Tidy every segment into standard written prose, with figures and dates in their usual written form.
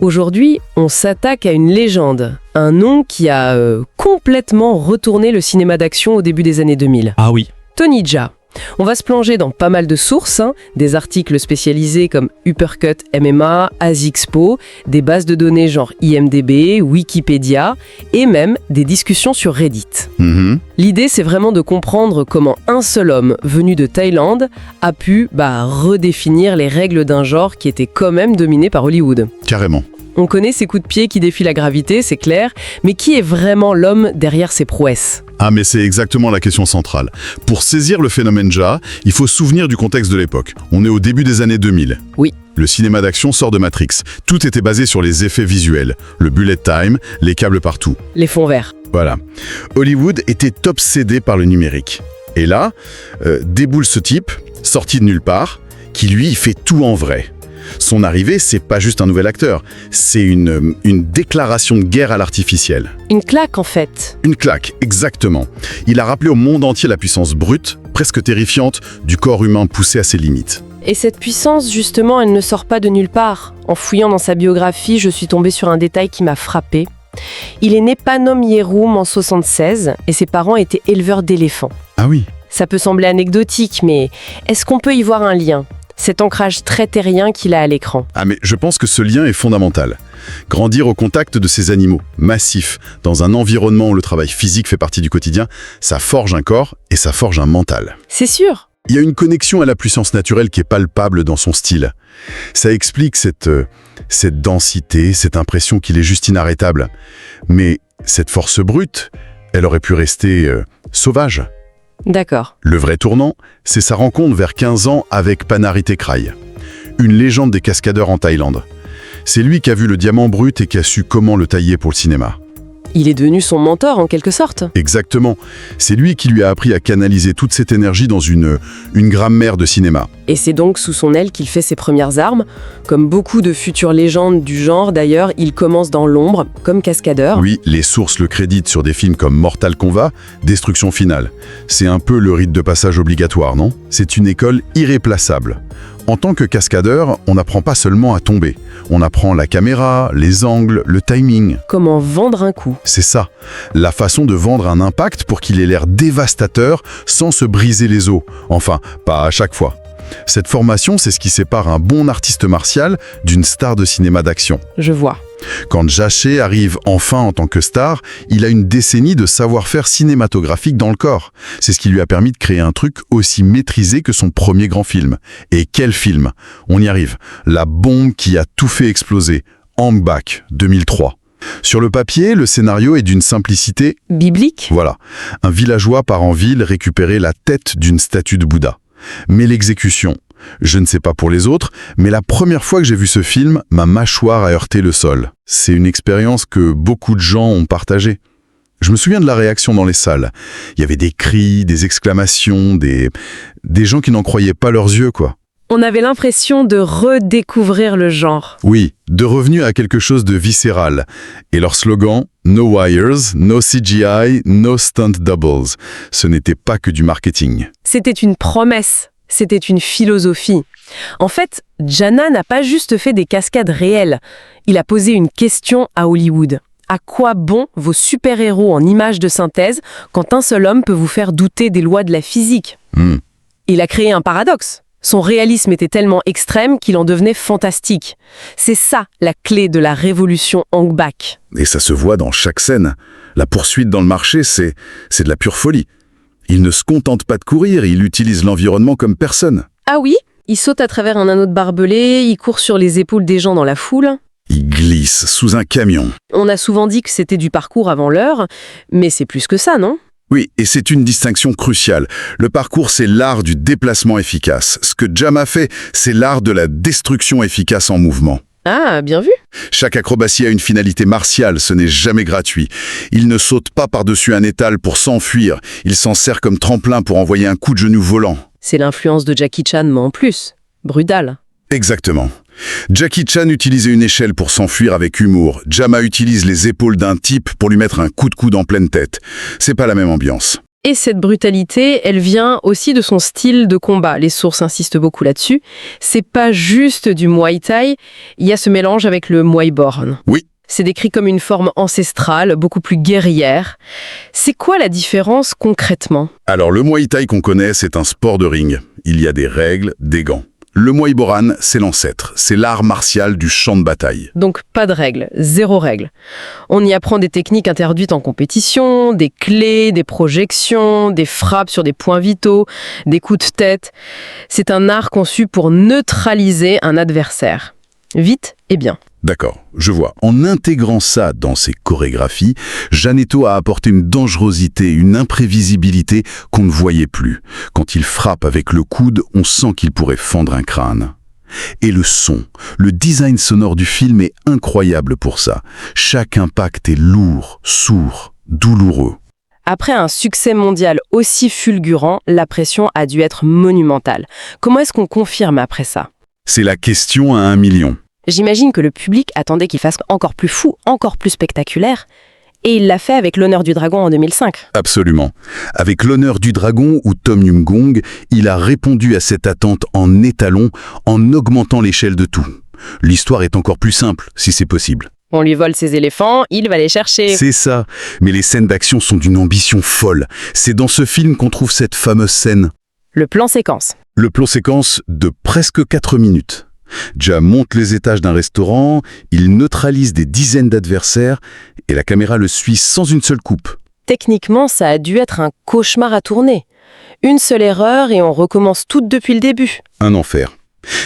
Aujourd'hui, on s'attaque à une légende, un nom qui a complètement retourné le cinéma d'action au début des années 2000. Ah oui. Tony Jaa. On va se plonger dans pas mal de sources, des articles spécialisés comme Uppercut MMA, ASICSPO, des bases de données genre IMDb, Wikipédia, et même des discussions sur Reddit. L'idée, c'est vraiment de comprendre comment un seul homme venu de Thaïlande a pu redéfinir les règles d'un genre qui était quand même dominé par Hollywood. Carrément. On connaît ces coups de pied qui défient la gravité, c'est clair, mais qui est vraiment l'homme derrière ces prouesses ? Ah, mais c'est exactement la question centrale. Pour saisir le phénomène Jaa, il faut se souvenir du contexte de l'époque. On est au début des années 2000. Oui. Le cinéma d'action sort de Matrix. Tout était basé sur les effets visuels. Le bullet time, les câbles partout. Les fonds verts. Voilà. Hollywood était obsédé par le numérique. Et là, déboule ce type, sorti de nulle part, qui lui fait tout en vrai. Son arrivée, c'est pas juste un nouvel acteur, c'est une déclaration de guerre à l'artificiel. Une claque en fait. Une claque, exactement. Il a rappelé au monde entier la puissance brute, presque terrifiante, du corps humain poussé à ses limites. Et cette puissance, justement, elle ne sort pas de nulle part. En fouillant dans sa biographie, je suis tombée sur un détail qui m'a frappée. Il est né Panom Yerum en 1976 et ses parents étaient éleveurs d'éléphants. Ah oui. Ça peut sembler anecdotique, mais est-ce qu'on peut y voir un lien ? Cet ancrage très terrien qu'il a à l'écran. Ah mais je pense que ce lien est fondamental. Grandir au contact de ces animaux, massifs, dans un environnement où le travail physique fait partie du quotidien, ça forge un corps et ça forge un mental. C'est sûr. Il y a une connexion à la puissance naturelle qui est palpable dans son style. Ça explique cette densité, cette impression qu'il est juste inarrêtable. Mais cette force brute, elle aurait pu rester sauvage. D'accord. Le vrai tournant, c'est sa rencontre vers 15 ans avec Panari Tekrai, une légende des cascadeurs en Thaïlande. C'est lui qui a vu le diamant brut et qui a su comment le tailler pour le cinéma. Il est devenu son mentor en quelque sorte. Exactement. C'est lui qui lui a appris à canaliser toute cette énergie dans une grammaire de cinéma. Et c'est donc sous son aile qu'il fait ses premières armes. Comme beaucoup de futures légendes du genre, d'ailleurs, il commence dans l'ombre, comme cascadeur. Oui, les sources le créditent sur des films comme Mortal Kombat, Destruction Finale. C'est un peu le rite de passage obligatoire, non ? C'est une école irréplaçable. En tant que cascadeur, on n'apprend pas seulement à tomber. On apprend la caméra, les angles, le timing. Comment vendre un coup. C'est ça. La façon de vendre un impact pour qu'il ait l'air dévastateur sans se briser les os. Enfin, pas à chaque fois. Cette formation, c'est ce qui sépare un bon artiste martial d'une star de cinéma d'action. Je vois. Quand Jaa arrive enfin en tant que star, il a une décennie de savoir-faire cinématographique dans le corps. C'est ce qui lui a permis de créer un truc aussi maîtrisé que son premier grand film. Et quel film ? On y arrive. La bombe qui a tout fait exploser. Ong Bak, 2003. Sur le papier, le scénario est d'une simplicité... biblique ? Voilà. Un villageois part en ville récupérer la tête d'une statue de Bouddha. Mais l'exécution, je ne sais pas pour les autres, mais la première fois que j'ai vu ce film, ma mâchoire a heurté le sol. C'est une expérience que beaucoup de gens ont partagée. Je me souviens de la réaction dans les salles. Il y avait des cris, des exclamations, des gens qui n'en croyaient pas leurs yeux, quoi. On avait l'impression de redécouvrir le genre. Oui, de revenir à quelque chose de viscéral. Et leur slogan, « No wires, no CGI, no stunt doubles ». Ce n'était pas que du marketing. C'était une promesse, c'était une philosophie. En fait, Jaa n'a pas juste fait des cascades réelles. Il a posé une question à Hollywood. À quoi bon vos super-héros en images de synthèse quand un seul homme peut vous faire douter des lois de la physique ? Il a créé un paradoxe. Son réalisme était tellement extrême qu'il en devenait fantastique. C'est ça la clé de la révolution Ong Bak. Et ça se voit dans chaque scène. La poursuite dans le marché, c'est de la pure folie. Il ne se contente pas de courir, il utilise l'environnement comme personne. Ah oui ? Il saute à travers un anneau de barbelé, il court sur les épaules des gens dans la foule. Il glisse sous un camion. On a souvent dit que c'était du parcours avant l'heure, mais c'est plus que ça, non ? Oui, et c'est une distinction cruciale. Le parcours, c'est l'art du déplacement efficace. Ce que Jaa fait, c'est l'art de la destruction efficace en mouvement. Ah, bien vu. Chaque acrobatie a une finalité martiale, ce n'est jamais gratuit. Il ne saute pas par-dessus un étal pour s'enfuir, il s'en sert comme tremplin pour envoyer un coup de genou volant. C'est l'influence de Jackie Chan, mais en plus. Brutal. Exactement. Jackie Chan utilisait une échelle pour s'enfuir avec humour. Jaa utilise les épaules d'un type pour lui mettre un coup de coude en pleine tête. C'est pas la même ambiance. Et cette brutalité, elle vient aussi de son style de combat. Les sources insistent beaucoup là-dessus. C'est pas juste du Muay Thai, il y a ce mélange avec le Muay Born. Oui. C'est décrit comme une forme ancestrale, beaucoup plus guerrière. C'est quoi la différence concrètement? Alors le Muay Thai qu'on connaît, c'est un sport de ring. Il y a des règles, des gants. Le Muay Boran, c'est l'ancêtre. C'est l'art martial du champ de bataille. Donc pas de règles, zéro règle. On y apprend des techniques interdites en compétition, des clés, des projections, des frappes sur des points vitaux, des coups de tête. C'est un art conçu pour neutraliser un adversaire. Vite et bien. D'accord, je vois. En intégrant ça dans ses chorégraphies, Janetto a apporté une dangerosité, une imprévisibilité qu'on ne voyait plus. Quand il frappe avec le coude, on sent qu'il pourrait fendre un crâne. Et le son, le design sonore du film est incroyable pour ça. Chaque impact est lourd, sourd, douloureux. Après un succès mondial aussi fulgurant, la pression a dû être monumentale. Comment est-ce qu'on confirme après ça? C'est la question à 1 million. J'imagine que le public attendait qu'il fasse encore plus fou, encore plus spectaculaire. Et il l'a fait avec l'Honneur du Dragon en 2005. Absolument. Avec l'Honneur du Dragon ou Tom Yum-Gong, il a répondu à cette attente en étalon, en augmentant l'échelle de tout. L'histoire est encore plus simple, si c'est possible. On lui vole ses éléphants, il va les chercher. C'est ça. Mais les scènes d'action sont d'une ambition folle. C'est dans ce film qu'on trouve cette fameuse scène. Le plan séquence. Le plan séquence de presque 4 minutes. Ja monte les étages d'un restaurant, il neutralise des dizaines d'adversaires et la caméra le suit sans une seule coupe. Techniquement, ça a dû être un cauchemar à tourner. Une seule erreur et on recommence tout depuis le début. Un enfer.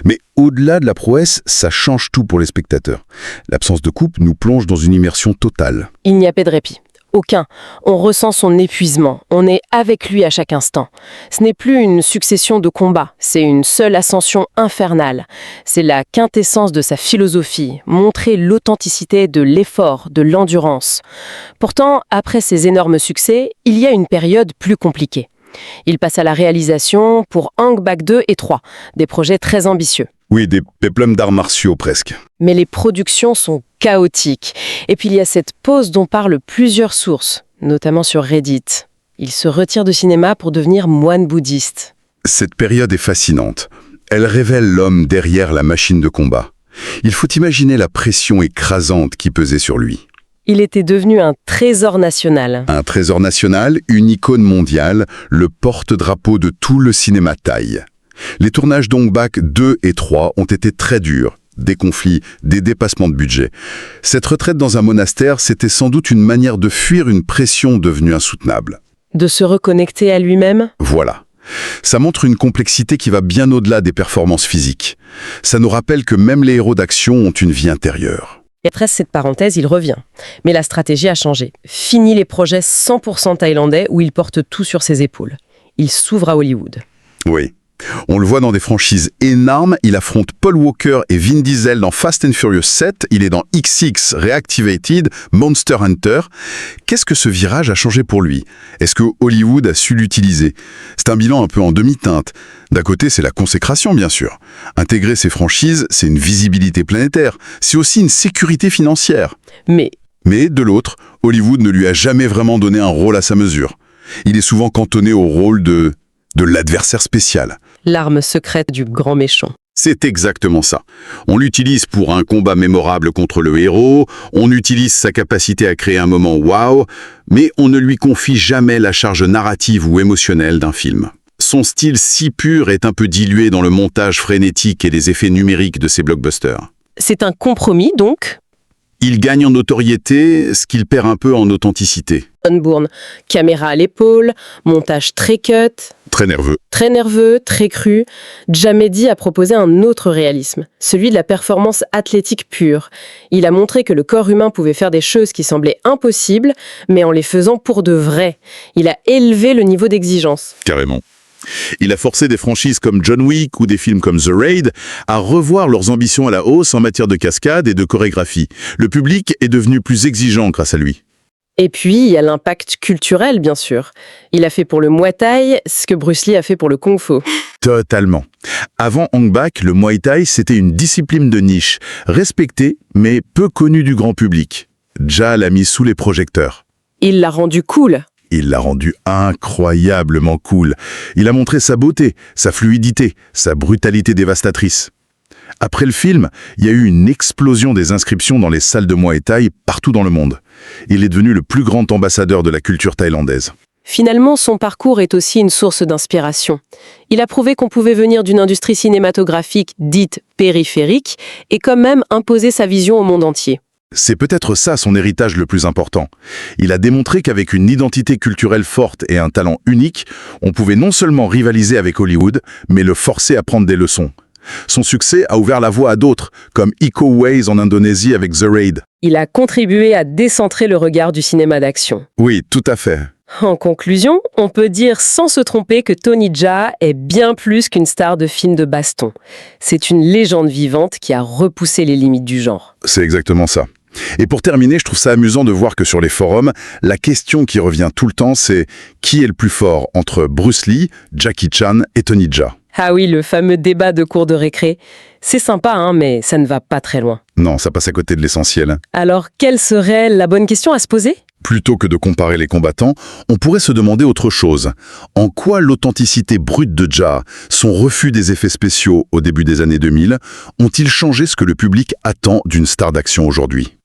Mais au-delà de la prouesse, ça change tout pour les spectateurs. L'absence de coupe nous plonge dans une immersion totale. Il n'y a pas de répit. Aucun. On ressent son épuisement. On est avec lui à chaque instant. Ce n'est plus une succession de combats. C'est une seule ascension infernale. C'est la quintessence de sa philosophie. Montrer l'authenticité de l'effort, de l'endurance. Pourtant, après ces énormes succès, il y a une période plus compliquée. Il passe à la réalisation pour Hang Bak 2 et 3, des projets très ambitieux. Oui, des péplums d'arts martiaux presque. Mais les productions sont chaotiques. Et puis il y a cette pause dont parlent plusieurs sources, notamment sur Reddit. Il se retire du cinéma pour devenir moine bouddhiste. Cette période est fascinante. Elle révèle l'homme derrière la machine de combat. Il faut imaginer la pression écrasante qui pesait sur lui. Il était devenu un trésor national. Un trésor national, une icône mondiale, le porte-drapeau de tout le cinéma thaï. Les tournages d'Hong Bak 2 et 3 ont été très durs. Des conflits, des dépassements de budget. Cette retraite dans un monastère, c'était sans doute une manière de fuir une pression devenue insoutenable. De se reconnecter à lui-même? Voilà. Ça montre une complexité qui va bien au-delà des performances physiques. Ça nous rappelle que même les héros d'action ont une vie intérieure. Et après cette parenthèse, il revient. Mais la stratégie a changé. Fini les projets 100% thaïlandais où il porte tout sur ses épaules. Il s'ouvre à Hollywood. Oui. On le voit dans des franchises énormes, il affronte Paul Walker et Vin Diesel dans Fast and Furious 7, il est dans XX, Reactivated, Monster Hunter. Qu'est-ce que ce virage a changé pour lui? Est-ce que Hollywood a su l'utiliser? C'est un bilan un peu en demi-teinte. D'un côté, c'est la consécration, bien sûr. Intégrer ces franchises, c'est une visibilité planétaire. C'est aussi une sécurité financière. Mais de l'autre, Hollywood ne lui a jamais vraiment donné un rôle à sa mesure. Il est souvent cantonné au rôle de l'adversaire spécial. L'arme secrète du grand méchant. C'est exactement ça. On l'utilise pour un combat mémorable contre le héros, on utilise sa capacité à créer un moment waouh, mais on ne lui confie jamais la charge narrative ou émotionnelle d'un film. Son style si pur est un peu dilué dans le montage frénétique et les effets numériques de ses blockbusters. C'est un compromis, donc? Il gagne en notoriété, ce qu'il perd un peu en authenticité. Bourne, caméra à l'épaule, montage très cut. Très nerveux. Très nerveux, très cru. Djamedi a proposé un autre réalisme, celui de la performance athlétique pure. Il a montré que le corps humain pouvait faire des choses qui semblaient impossibles, mais en les faisant pour de vrai. Il a élevé le niveau d'exigence. Carrément. Il a forcé des franchises comme John Wick ou des films comme The Raid à revoir leurs ambitions à la hausse en matière de cascade et de chorégraphie. Le public est devenu plus exigeant grâce à lui. Et puis, il y a l'impact culturel, bien sûr. Il a fait pour le Muay Thai ce que Bruce Lee a fait pour le Kung Fu. Totalement. Avant Hong Bak, le Muay Thai, c'était une discipline de niche, respectée, mais peu connue du grand public. Ja l'a mis sous les projecteurs. Il l'a rendu cool. Il l'a rendu incroyablement cool. Il a montré sa beauté, sa fluidité, sa brutalité dévastatrice. Après le film, il y a eu une explosion des inscriptions dans les salles de Muay Thai partout dans le monde. Il est devenu le plus grand ambassadeur de la culture thaïlandaise. Finalement, son parcours est aussi une source d'inspiration. Il a prouvé qu'on pouvait venir d'une industrie cinématographique dite périphérique et quand même imposer sa vision au monde entier. C'est peut-être ça son héritage le plus important. Il a démontré qu'avec une identité culturelle forte et un talent unique, on pouvait non seulement rivaliser avec Hollywood, mais le forcer à prendre des leçons. Son succès a ouvert la voie à d'autres, comme Iko Uwais en Indonésie avec The Raid. Il a contribué à décentrer le regard du cinéma d'action. Oui, tout à fait. En conclusion, on peut dire sans se tromper que Tony Jaa est bien plus qu'une star de film de baston. C'est une légende vivante qui a repoussé les limites du genre. C'est exactement ça. Et pour terminer, je trouve ça amusant de voir que sur les forums, la question qui revient tout le temps, c'est qui est le plus fort entre Bruce Lee, Jackie Chan et Tony Jaa? Ah oui, le fameux débat de cours de récré. C'est sympa, hein, mais ça ne va pas très loin. Non, ça passe à côté de l'essentiel. Alors, quelle serait la bonne question à se poser ? Plutôt que de comparer les combattants, on pourrait se demander autre chose. En quoi l'authenticité brute de Jaa, son refus des effets spéciaux au début des années 2000, ont-ils changé ce que le public attend d'une star d'action aujourd'hui ?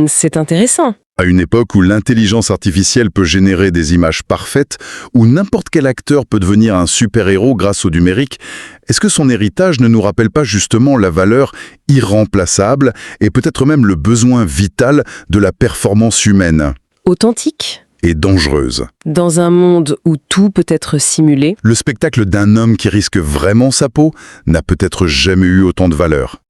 C'est intéressant. À une époque où l'intelligence artificielle peut générer des images parfaites, où n'importe quel acteur peut devenir un super-héros grâce au numérique, est-ce que son héritage ne nous rappelle pas justement la valeur irremplaçable et peut-être même le besoin vital de la performance humaine ? Authentique ? Et dangereuse. Dans un monde où tout peut être simulé, Le spectacle d'un homme qui risque vraiment sa peau n'a peut-être jamais eu autant de valeur.